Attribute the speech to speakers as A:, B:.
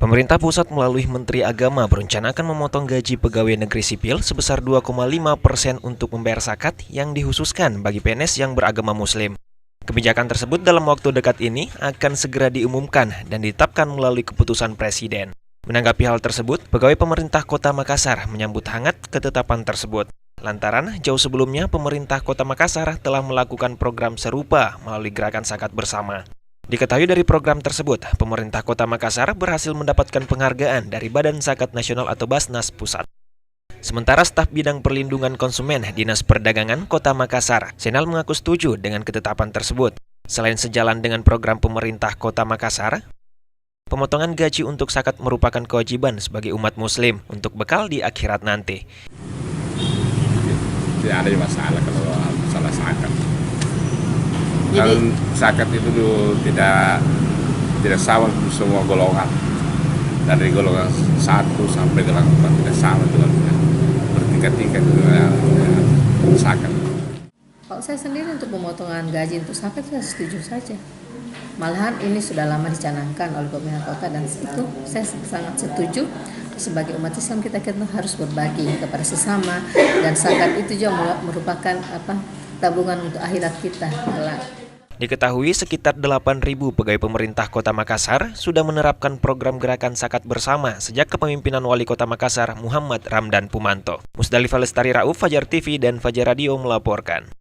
A: Pemerintah pusat melalui Menteri Agama berencana akan memotong gaji pegawai negeri sipil sebesar 2,5% untuk membayar zakat yang dikhususkan bagi PNS yang beragama Muslim. Kebijakan tersebut dalam waktu dekat ini akan segera diumumkan dan ditetapkan melalui keputusan Presiden. Menanggapi hal tersebut, pegawai pemerintah Kota Makassar menyambut hangat ketetapan tersebut. Lantaran jauh sebelumnya pemerintah Kota Makassar telah melakukan program serupa melalui gerakan zakat bersama. Diketahui dari program tersebut, pemerintah Kota Makassar berhasil mendapatkan penghargaan dari Badan Zakat Nasional atau Basnas Pusat. Sementara staf bidang perlindungan konsumen Dinas Perdagangan Kota Makassar, Senal mengaku setuju dengan ketetapan tersebut. Selain sejalan dengan program pemerintah Kota Makassar, pemotongan gaji untuk zakat merupakan kewajiban sebagai umat Muslim untuk bekal di akhirat nanti.
B: Tidak ada masalah kalau masalah zakat. Dan zakat itu tidak sama untuk semua golongan. Dari golongan 1 sampai golongan 4 tidak sama dengan bertingkat-tingkat dengan zakat.
C: Kalau saya sendiri untuk pemotongan gaji untuk zakat saya setuju saja. Malahan ini sudah lama dicanangkan oleh pemerintah kota dan itu saya sangat setuju. Sebagai umat Islam kita harus berbagi kepada sesama dan zakat itu juga merupakan tabungan untuk akhirat kita.
A: Diketahui sekitar 8.000 pegawai pemerintah Kota Makassar sudah menerapkan program gerakan zakat bersama sejak kepemimpinan Wali Kota Makassar Muhammad Ramdan Pumanto. Musdalifah Lestari Rauf, Fajar TV dan Fajar Radio melaporkan.